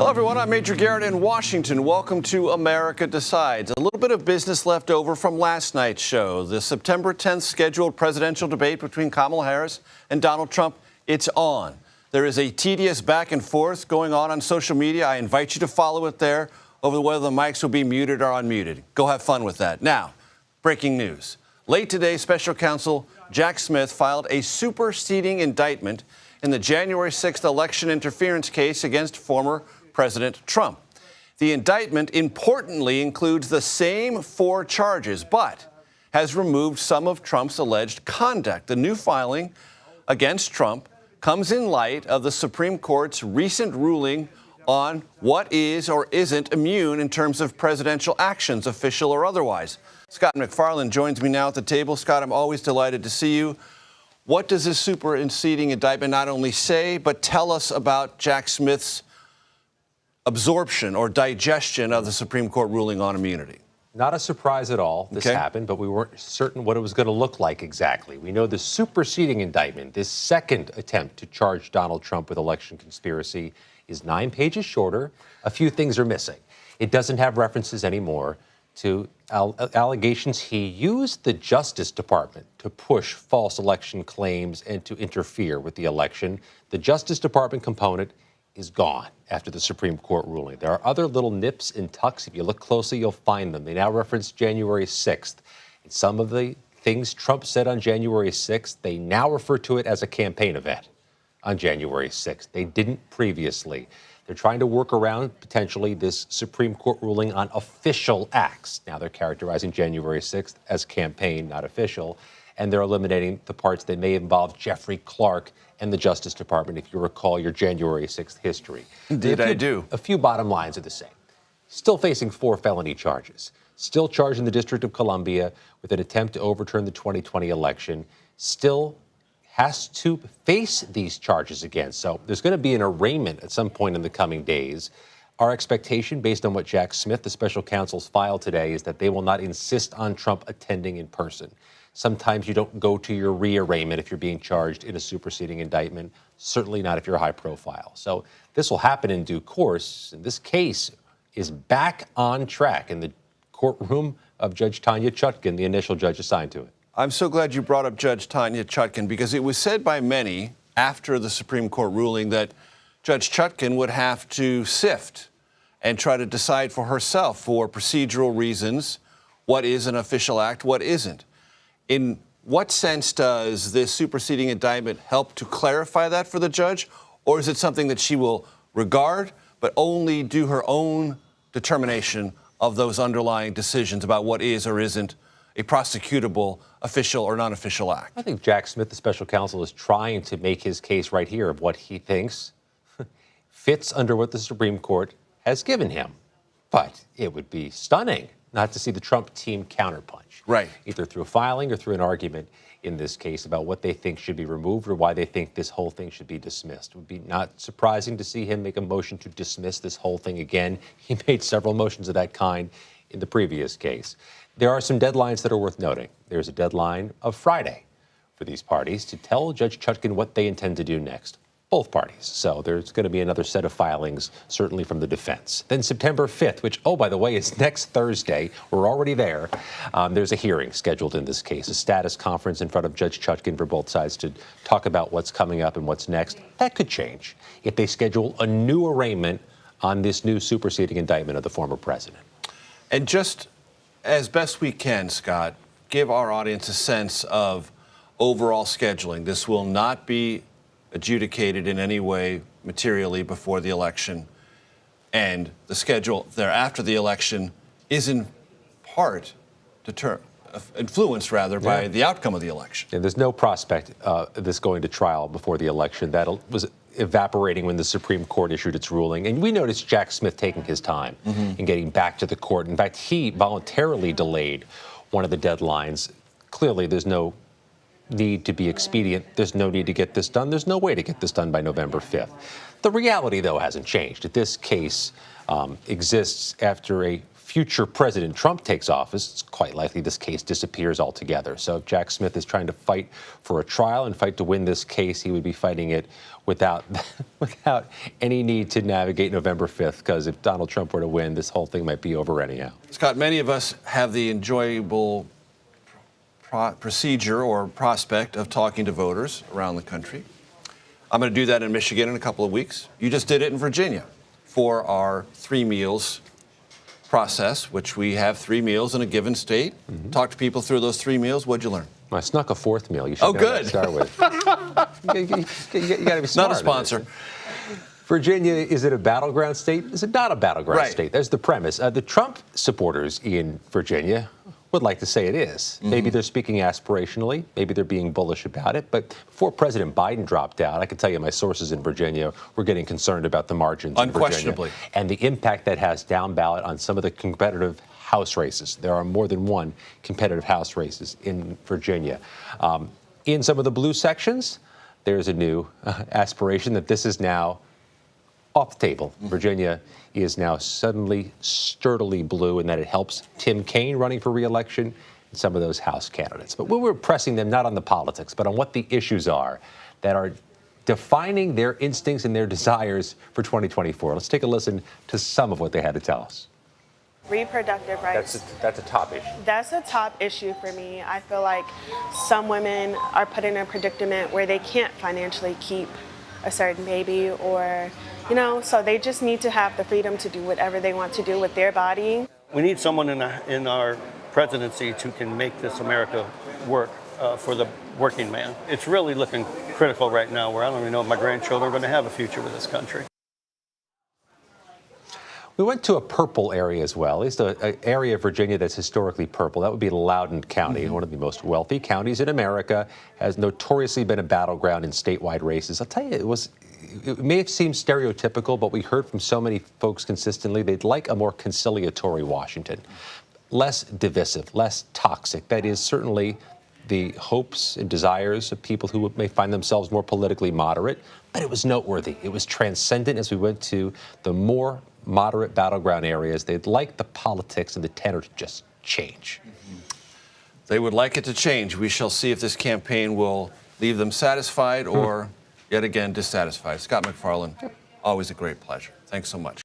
Hello, everyone. I'm Major Garrett in Washington. Welcome to America Decides. A little bit of business left over from last night's show. The September 10th scheduled presidential debate between Kamala Harris and Donald Trump. It's on. There is a tedious back and forth going on social media. I invite you to follow it there over whether the mics will be muted or unmuted. Go have fun with that. Now, breaking news. Late today, special counsel Jack Smith filed a superseding indictment in the January 6th election interference case against former President Trump. The indictment importantly includes the same 4 charges, but has removed some of Trump's alleged conduct. The new filing against Trump comes in light of the Supreme Court's recent ruling on what is or isn't immune in terms of presidential actions, official or otherwise. Scott MacFarlane joins me now at the table. Scott, I'm always delighted to see you. What does this superseding indictment not only say, but tell us about Jack Smith's absorption or digestion of the Supreme Court ruling on immunity? Not a surprise at all this happened, but we weren't certain what it was going to look like exactly. We know the superseding indictment, this second attempt to charge Donald Trump with election conspiracy, is 9 pages shorter. A few things are missing. It doesn't have references anymore to allegations he used the Justice Department to push false election claims and to interfere with the election. The Justice Department component is gone after the Supreme Court ruling. There are other little nips and tucks. If you look closely, you'll find them. They now reference January 6th. And some of the things Trump said on January 6th, they now refer to it as a campaign event on January 6th. They didn't previously. They're trying to work around, potentially, this Supreme Court ruling on official acts. Now they're characterizing January 6th as campaign, not official. And they're eliminating the parts that may involve Jeffrey Clark and the Justice Department, if you recall your January 6th history. Indeed, I do. A few bottom lines are the same. Still facing 4 felony charges. Still charged in the District of Columbia with an attempt to overturn the 2020 election. Still has to face these charges again. So there's going to be an arraignment at some point in the coming days. Our expectation, based on what Jack Smith, the special counsel's filed today, is that they will not insist on Trump attending in person. Sometimes you don't go to your rearraignment if you're being charged in a superseding indictment, certainly not if you're high profile. So this will happen in due course. And this case is back on track in the courtroom of Judge Tanya Chutkan, the initial judge assigned to it. I'm so glad you brought up Judge Tanya Chutkan, because it was said by many after the Supreme Court ruling that Judge Chutkan would have to sift and try to decide for herself, for procedural reasons, what is an official act, what isn't. In what sense does this superseding indictment help to clarify that for the judge? Or is it something that she will regard, but only do her own determination of those underlying decisions about what is or isn't a prosecutable official or non-official act? I think Jack Smith, the special counsel, is trying to make his case right here of what he thinks fits under what the Supreme Court has given him. But it would be stunning not to see the Trump team counterpunch. Right. Either through a filing or through an argument in this case about what they think should be removed or why they think this whole thing should be dismissed. It would be not surprising to see him make a motion to dismiss this whole thing again. He made several motions of that kind in the previous case. There are some deadlines that are worth noting. There's a deadline of Friday for these parties to tell Judge Chutkan what they intend to do next. Both parties. So there's going to be another set of filings, certainly from the defense. Then September 5th, which, oh, by the way, is next Thursday. We're already there. There's a hearing scheduled in this case, a status conference in front of Judge Chutkan for both sides to talk about what's coming up and what's next. That could change if they schedule a new arraignment on this new superseding indictment of the former president. And just as best we can, Scott, give our audience a sense of overall scheduling. This will not be adjudicated in any way materially before the election, and the schedule thereafter the election is in part influenced by the outcome of the election. And there's no prospect of this going to trial before the election. That was evaporating when the Supreme Court issued its ruling. And we noticed Jack Smith taking his time and getting back to the court. In fact, he voluntarily delayed one of the deadlines. Clearly, there's no need to be expedient. There's no need to get this done. There's no way to get this done by November 5th. The reality, though, hasn't changed. This case exists after a future President Trump takes office, it's quite likely this case disappears altogether. So if Jack Smith is trying to fight for a trial and fight to win this case, he would be fighting it without any need to navigate November 5th, because if Donald Trump were to win, this whole thing might be over anyhow. Scott, many of us have the enjoyable procedure or prospect of talking to voters around the country. I'm going to do that in Michigan in a couple of weeks. You just did it in Virginia for our 3 meals process, which we have 3 meals in a given state. Talk to people through those 3 meals. What'd you learn? I snuck a 4th meal. You should know good. To start with. you got to be smart. Not a sponsor. Virginia, is it a battleground state? Is it not a battleground state? There's the premise. The Trump supporters in Virginia would like to say it is. Maybe they're speaking aspirationally. Maybe they're being bullish about it. But before President Biden dropped out, I can tell you my sources in Virginia were getting concerned about the margins in Unquestionably. Virginia and the impact that has down ballot on some of the competitive House races. There are more than one competitive House races in Virginia. In some of the blue sections, there's a new aspiration that this is now off the table. Virginia is now suddenly sturdily blue, and that it helps Tim Kaine running for re-election and some of those House candidates. But we were pressing them not on the politics, but on what the issues are that are defining their instincts and their desires for 2024. Let's take a listen to some of what they had to tell us. Reproductive rights. That's a top issue. That's a top issue for me. I feel like some women are put in a predicament where they can't financially keep a certain baby, or, so they just need to have the freedom to do whatever they want to do with their body. We need someone in our presidency who can make this America work for the working man. It's really looking critical right now, where I don't even know if my grandchildren are going to have a future with this country. We went to a purple area as well, at least an area of Virginia that's historically purple. That would be Loudoun County, one of the most wealthy counties in America, has notoriously been a battleground in statewide races. I'll tell you, it may have seemed stereotypical, but we heard from so many folks consistently they'd like a more conciliatory Washington, less divisive, less toxic. That is certainly the hopes and desires of people who may find themselves more politically moderate, but it was noteworthy. It was transcendent as we went to the more moderate battleground areas. They'd like the politics and the tenor to just change. They would like it to change. We shall see if this campaign will leave them satisfied or, yet again, dissatisfied. Scott MacFarlane, always a great pleasure. Thanks so much.